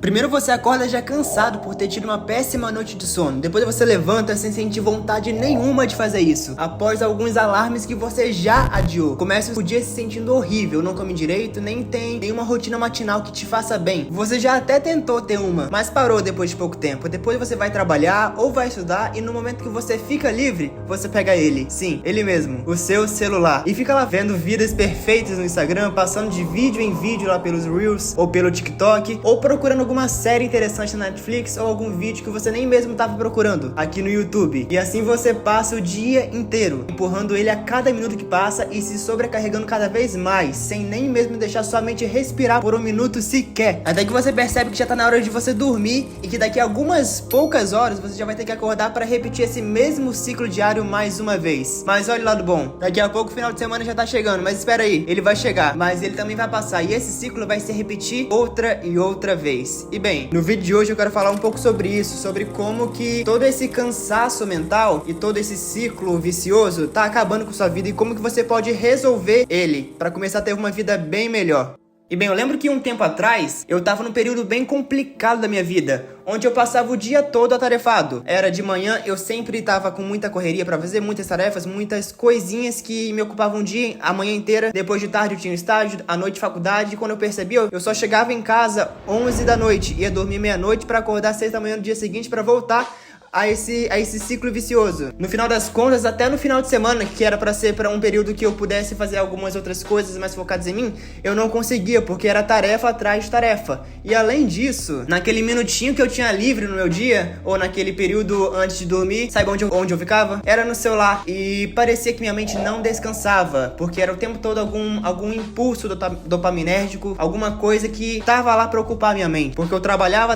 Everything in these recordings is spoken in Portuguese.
Primeiro você acorda já cansado por ter tido uma péssima noite de sono. Depois você levanta sem sentir vontade nenhuma de fazer isso. Após alguns alarmes que você já adiou. Começa o dia se sentindo horrível, não come direito, nem tem nenhuma rotina matinal que te faça bem. Você já até tentou ter uma, mas parou depois de pouco tempo. Depois você vai trabalhar ou vai estudar e no momento que você fica livre, você pega ele. Sim, ele mesmo, o seu celular. E fica lá vendo vidas perfeitas no Instagram, passando de vídeo em vídeo lá pelos Reels ou pelo TikTok, ou procurando alguma série interessante na Netflix ou algum vídeo que você nem mesmo estava procurando aqui no YouTube. E assim você passa o dia inteiro, empurrando ele a cada minuto que passa e se sobrecarregando cada vez mais, sem nem mesmo deixar sua mente respirar por um minuto sequer. Até que você percebe que já tá na hora de você dormir e que daqui a algumas poucas horas você já vai ter que acordar para repetir esse mesmo ciclo diário mais uma vez. Mas olha o lado bom, daqui a pouco o final de semana já tá chegando, mas espera aí, ele vai chegar, mas ele também vai passar e esse ciclo vai se repetir outra e outra vez. E bem, no vídeo de hoje eu quero falar um pouco sobre isso, sobre como que todo esse cansaço mental e todo esse ciclo vicioso tá acabando com sua vida e como que você pode resolver ele para começar a ter uma vida bem melhor. E bem, eu lembro que um tempo atrás, eu tava num período bem complicado da minha vida, onde eu passava o dia todo atarefado. Era de manhã, eu sempre tava com muita correria pra fazer, muitas tarefas, muitas coisinhas que me ocupavam o dia, a manhã inteira. Depois de tarde eu tinha estágio, à noite faculdade, e quando eu percebi, eu só chegava em casa 11 da noite, ia dormir meia-noite pra acordar 6 da manhã no dia seguinte pra voltar a esse ciclo vicioso. No final das contas, até no final de semana, que era pra ser pra um período que eu pudesse fazer algumas outras coisas mais focadas em mim, eu não conseguia, porque era tarefa atrás de tarefa. E além disso, naquele minutinho que eu tinha livre no meu dia, ou naquele período antes de dormir, sabe onde eu ficava? Era no celular. E parecia que minha mente não descansava, porque era o tempo todo algum impulso dopaminérgico, alguma coisa que tava lá pra ocupar minha mente. Porque eu trabalhava,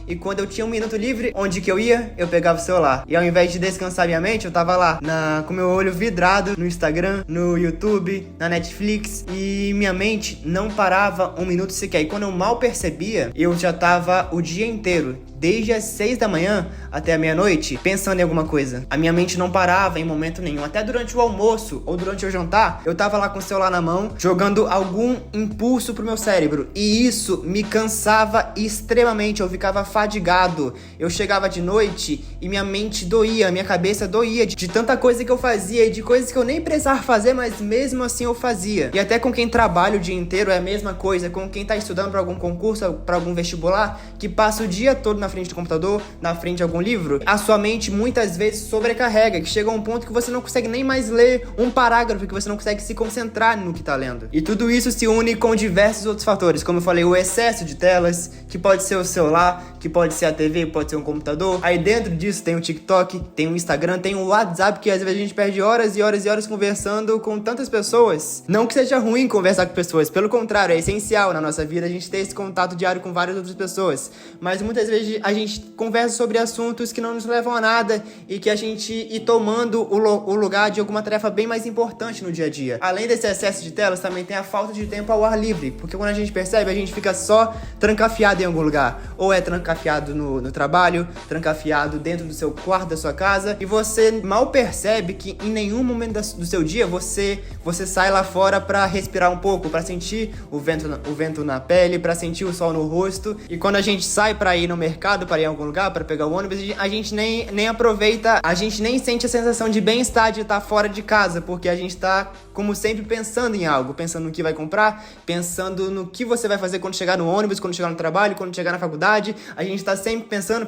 e quando eu tinha um minuto livre, onde que eu ia? Eu pegava o celular. E ao invés de descansar minha mente, eu tava lá com meu olho vidrado no Instagram, no YouTube, na Netflix. E minha mente não parava um minuto sequer. E quando eu mal percebia, eu já tava o dia inteiro, desde as 6 da manhã até a meia-noite, pensando em alguma coisa. A minha mente não parava em momento nenhum. Até durante o almoço ou durante o jantar, eu tava lá com o celular na mão, jogando algum impulso pro meu cérebro. E isso me cansava extremamente. Eu ficava fadigado. Eu chegava de noite e minha mente doía, minha cabeça doía de tanta coisa que eu fazia e de coisas que eu nem precisava fazer, mas mesmo assim eu fazia. E até com quem trabalha o dia inteiro é a mesma coisa. Com quem tá estudando pra algum concurso, pra algum vestibular, que passa o dia todo na frente do computador, na frente de algum livro, a sua mente muitas vezes sobrecarrega, que chega a um ponto que você não consegue nem mais ler um parágrafo, que você não consegue se concentrar no que tá lendo. E tudo isso se une com diversos outros fatores, como eu falei, o excesso de telas, que pode ser o celular, que pode ser a TV, pode ser um computador. Aí dentro disso tem o TikTok, tem o Instagram, tem o WhatsApp, que às vezes a gente perde horas e horas e horas conversando com tantas pessoas. Não que seja ruim conversar com pessoas, pelo contrário, é essencial na nossa vida a gente ter esse contato diário com várias outras pessoas. Mas muitas vezes a gente conversa sobre assuntos que não nos levam a nada e que a gente ir tomando o lugar de alguma tarefa bem mais importante no dia a dia. Além desse excesso de telas, também tem a falta de tempo ao ar livre, porque quando a gente percebe, a gente fica só trancafiado em algum lugar. Ou é trancafiado no trabalho, trancafiado dentro do seu quarto, da sua casa, e você mal percebe que em nenhum momento do seu dia você sai lá fora pra respirar um pouco, pra sentir o vento na pele, pra sentir o sol no rosto. E quando a gente sai pra ir no mercado, para ir em algum lugar, para pegar o ônibus, a gente nem aproveita, a gente nem sente a sensação de bem-estar de estar fora de casa, porque a gente tá, como sempre, pensando em algo, pensando no que vai comprar, pensando no que você vai fazer quando chegar no ônibus, quando chegar no trabalho, quando chegar na faculdade. A gente tá sempre pensando,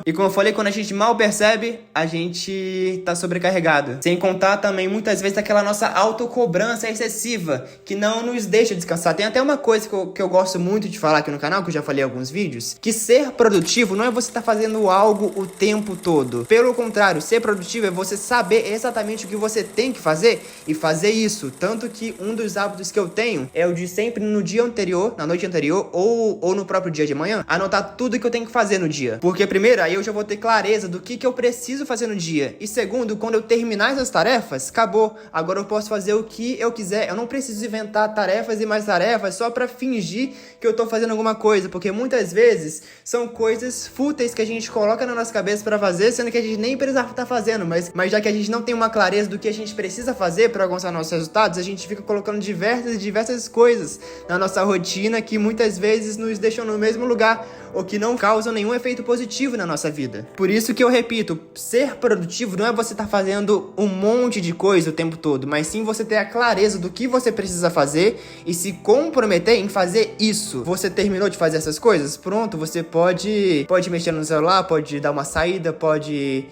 e como eu falei, quando a gente mal percebe, a gente tá sobrecarregado. Sem contar também, muitas vezes, aquela nossa autocobrança excessiva, que não nos deixa descansar. Tem até uma coisa que eu gosto muito de falar aqui no canal, que eu já falei em alguns vídeos, que ser produtivo não é você estar fazendo algo o tempo todo. Pelo contrário, ser produtivo é você saber exatamente o que você tem que fazer e fazer isso. Tanto que um dos hábitos que eu tenho é o de sempre no dia anterior, na noite anterior ou no próprio dia de manhã, manhã, anotar tudo que eu tenho que fazer no dia. Porque primeiro, aí eu já vou ter clareza do que eu preciso fazer no dia. E segundo, quando eu terminar essas tarefas, acabou. Agora eu posso fazer o que eu quiser. Eu não preciso inventar tarefas e mais tarefas só pra fingir que eu tô fazendo alguma coisa. Porque muitas vezes são coisas fúteis que a gente coloca na nossa cabeça pra fazer, sendo que a gente nem precisava estar fazendo. Mas já que a gente não tem uma clareza do que a gente precisa fazer pra alcançar nossos resultados, a gente fica colocando diversas coisas na nossa rotina que muitas vezes nos deixam no mesmo lugar ou que não causam nenhum efeito positivo na nossa vida. Por isso que eu repito, ser produtivo não é você estar fazendo um monte de coisa o tempo todo, mas sim você ter a clareza do que você precisa fazer e se comprometer em fazer isso. Você terminou de fazer essas coisas? Pronto, você pode mexer no celular, pode dar uma saída, pode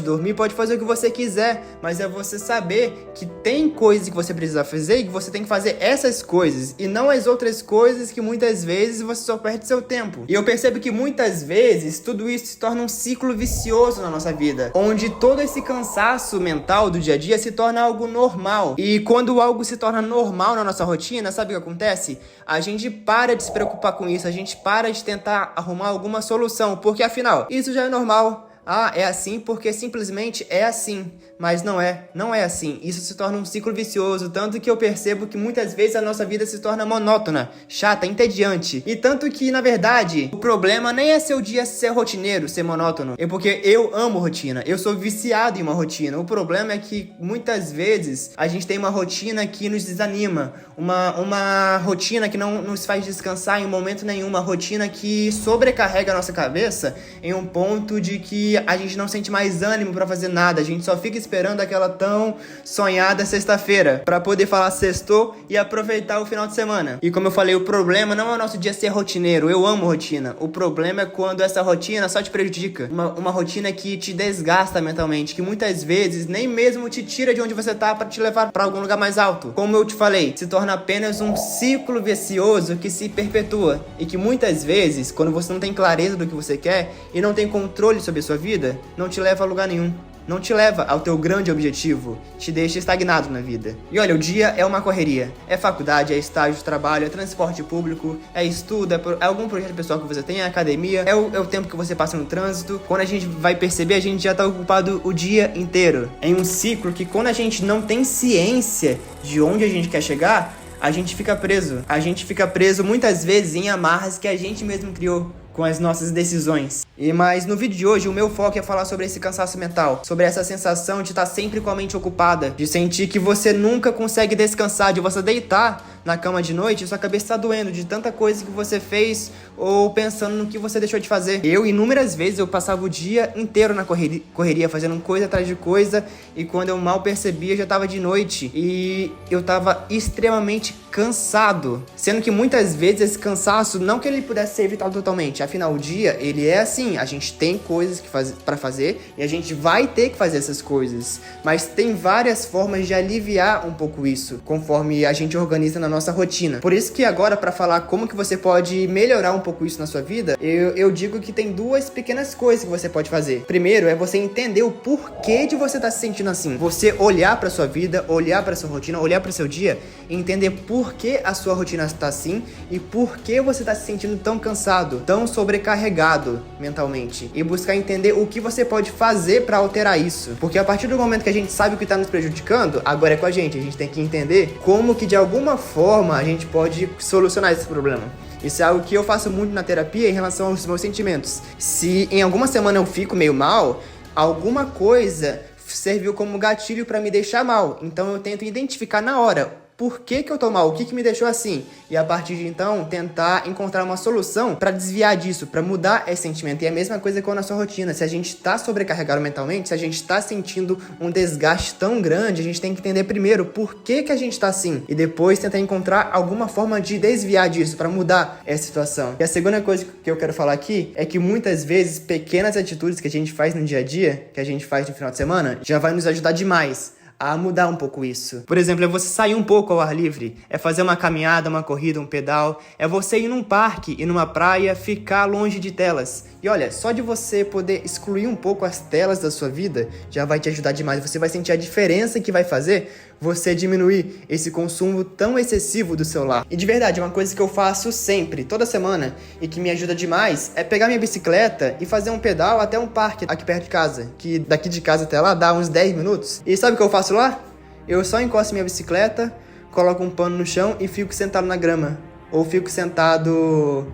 dormir, pode fazer o que você quiser, mas é você saber que tem coisas que você precisa fazer e que você tem que fazer essas coisas e não as outras coisas que muitas vezes você só perde seu tempo. E eu percebo que muitas vezes tudo isso se torna um ciclo vicioso na nossa vida, onde todo esse cansaço mental do dia a dia se torna algo normal. E quando algo se torna normal na nossa rotina, sabe o que acontece? A gente para de se preocupar com isso, a gente para de tentar arrumar alguma solução, porque afinal, isso já é normal. Ah, é assim porque simplesmente é assim. Mas não é assim. Isso se torna um ciclo vicioso, tanto que eu percebo que muitas vezes a nossa vida se torna monótona, chata, entediante. E tanto que, na verdade, o problema nem é seu dia ser rotineiro, ser monótono. É porque eu amo rotina, eu sou viciado em uma rotina. O problema é que muitas vezes a gente tem uma rotina que nos desanima, uma rotina que não nos faz descansar em momento nenhum, uma rotina que sobrecarrega a nossa cabeça em um ponto de que a gente não sente mais ânimo pra fazer nada, a gente só fica esperando aquela tão sonhada sexta-feira pra poder falar sextou e aproveitar o final de semana. E como eu falei, o problema não é o nosso dia ser rotineiro, eu amo rotina. O problema é quando essa rotina só te prejudica, uma rotina que te desgasta mentalmente, que muitas vezes nem mesmo te tira de onde você tá pra te levar pra algum lugar mais alto. Como eu te falei, se torna apenas um ciclo vicioso que se perpetua e que muitas vezes, quando você não tem clareza do que você quer e não tem controle sobre a sua vida, não te leva a lugar nenhum. Não te leva ao teu grande objetivo, te deixa estagnado na vida. E olha, o dia é uma correria. É faculdade, é estágio, trabalho, é transporte público, é estudo, é algum projeto pessoal que você tem, é academia, é o tempo que você passa no trânsito. Quando a gente vai perceber, a gente já tá ocupado o dia inteiro. Em um ciclo que quando a gente não tem ciência de onde a gente quer chegar, a gente fica preso. A gente fica preso muitas vezes em amarras que a gente mesmo criou com as nossas decisões. Mas no vídeo de hoje o meu foco é falar sobre esse cansaço mental, sobre essa sensação de estar sempre com a mente ocupada, de sentir que você nunca consegue descansar, de você deitar na cama de noite e sua cabeça está doendo de tanta coisa que você fez ou pensando no que você deixou de fazer. Inúmeras vezes eu passava o dia inteiro na correria fazendo coisa atrás de coisa e quando eu mal percebia já estava de noite e eu estava extremamente cansado, sendo que muitas vezes esse cansaço não que ele pudesse ser evitado totalmente, afinal o dia ele é assim, a gente tem coisas para fazer e a gente vai ter que fazer essas coisas, mas tem várias formas de aliviar um pouco isso, conforme a gente organiza na nossa rotina. Por isso que agora, para falar como que você pode melhorar um pouco isso na sua vida, eu digo que tem duas pequenas coisas que você pode fazer. Primeiro é você entender o porquê de você estar se sentindo assim. Você olhar para sua vida, olhar para sua rotina, olhar para o seu dia e entender por que a sua rotina está assim e por que você está se sentindo tão cansado, tão sobrecarregado mentalmente. E buscar entender o que você pode fazer para alterar isso. Porque a partir do momento que a gente sabe o que está nos prejudicando, agora é com a gente tem que entender como que de alguma forma a gente pode solucionar esse problema. Isso é algo que eu faço muito na terapia em relação aos meus sentimentos. Se em alguma semana eu fico meio mal, alguma coisa serviu como gatilho para me deixar mal. Então eu tento identificar na hora por que eu tô mal, o que me deixou assim. E a partir de então, tentar encontrar uma solução para desviar disso, para mudar esse sentimento. E é a mesma coisa com a nossa rotina. Se a gente tá sobrecarregado mentalmente, se a gente tá sentindo um desgaste tão grande, a gente tem que entender primeiro por que a gente tá assim. E depois tentar encontrar alguma forma de desviar disso, para mudar essa situação. E a segunda coisa que eu quero falar aqui é que muitas vezes pequenas atitudes que a gente faz no dia a dia, que a gente faz no final de semana, já vai nos ajudar demais a mudar um pouco isso. Por exemplo, é você sair um pouco ao ar livre, é fazer uma caminhada, uma corrida, um pedal, é você ir num parque, ir numa praia, ficar longe de telas, E olha, só de você poder excluir um pouco as telas da sua vida, já vai te ajudar demais. Você vai sentir a diferença que vai fazer você diminuir esse consumo tão excessivo do celular. E de verdade, uma coisa que eu faço sempre, toda semana, e que me ajuda demais, é pegar minha bicicleta e fazer um pedal até um parque aqui perto de casa, que daqui de casa até lá dá uns 10 minutos. E sabe o que eu faço lá? Eu só encosto minha bicicleta, coloco um pano no chão e fico sentado na grama. Ou fico sentado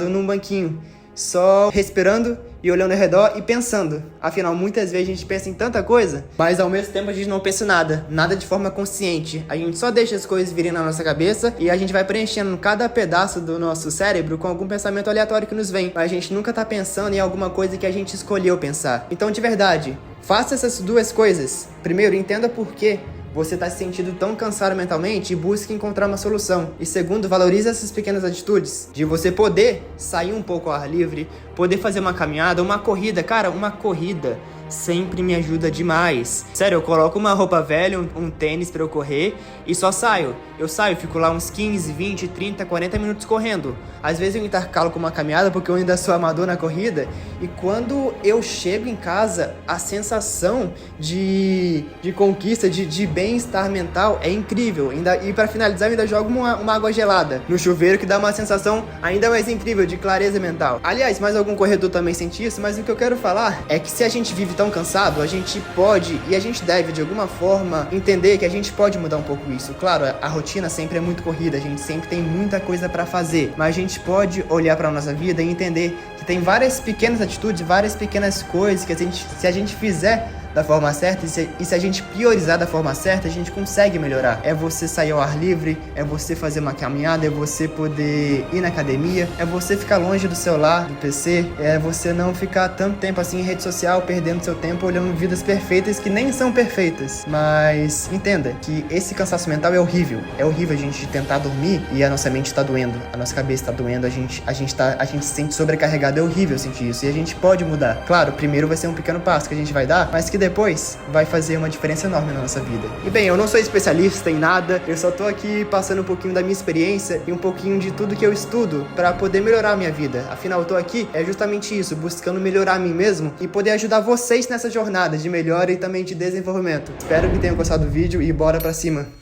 num banquinho, só respirando e olhando ao redor e pensando. Afinal, muitas vezes a gente pensa em tanta coisa, mas ao mesmo tempo a gente não pensa nada de forma consciente. A gente só deixa as coisas virem na nossa cabeça e a gente vai preenchendo cada pedaço do nosso cérebro com algum pensamento aleatório que nos vem. Mas a gente nunca tá pensando em alguma coisa que a gente escolheu pensar. Então, de verdade, faça essas duas coisas. Primeiro, entenda por quê você está se sentindo tão cansado mentalmente e busque encontrar uma solução. E segundo, valorize essas pequenas atitudes de você poder sair um pouco ao ar livre, poder fazer uma caminhada, uma corrida. Cara, uma corrida sempre me ajuda demais. Sério, eu coloco uma roupa velha, um tênis pra eu correr e só saio. Eu saio, fico lá uns 15, 20, 30, 40 minutos correndo. Às vezes eu intercalo com uma caminhada porque eu ainda sou amador na corrida. E quando eu chego em casa, a sensação de conquista, de bem-estar mental é incrível. E pra finalizar, eu ainda jogo uma água gelada no chuveiro, que dá uma sensação ainda mais incrível de clareza mental. Aliás, mais algum corredor também sente isso, mas o que eu quero falar é que se a gente vive tão cansado, a gente pode e a gente deve, de alguma forma, entender que a gente pode mudar um pouco isso. Claro, a rotina sempre é muito corrida, a gente sempre tem muita coisa pra fazer, mas a gente pode olhar pra nossa vida e entender que tem várias pequenas atitudes, várias pequenas coisas que se a gente fizer da forma certa e se a gente priorizar da forma certa, a gente consegue melhorar. É você sair ao ar livre, é você fazer uma caminhada, é você poder ir na academia, é você ficar longe do celular, do PC, é você não ficar tanto tempo assim em rede social, perdendo seu tempo olhando vidas perfeitas que nem são perfeitas. Mas entenda que esse cansaço mental é horrível. É horrível a gente tentar dormir e a nossa mente tá doendo, a nossa cabeça tá doendo, a gente se sente sobrecarregado. É horrível sentir isso e a gente pode mudar. Claro, primeiro vai ser um pequeno passo que a gente vai dar, mas que depois vai fazer uma diferença enorme na nossa vida. E bem, eu não sou especialista em nada, eu só tô aqui passando um pouquinho da minha experiência e um pouquinho de tudo que eu estudo pra poder melhorar a minha vida. Afinal, eu tô aqui justamente isso, buscando melhorar a mim mesmo e poder ajudar vocês nessa jornada de melhora e também de desenvolvimento. Espero que tenham gostado do vídeo e bora pra cima!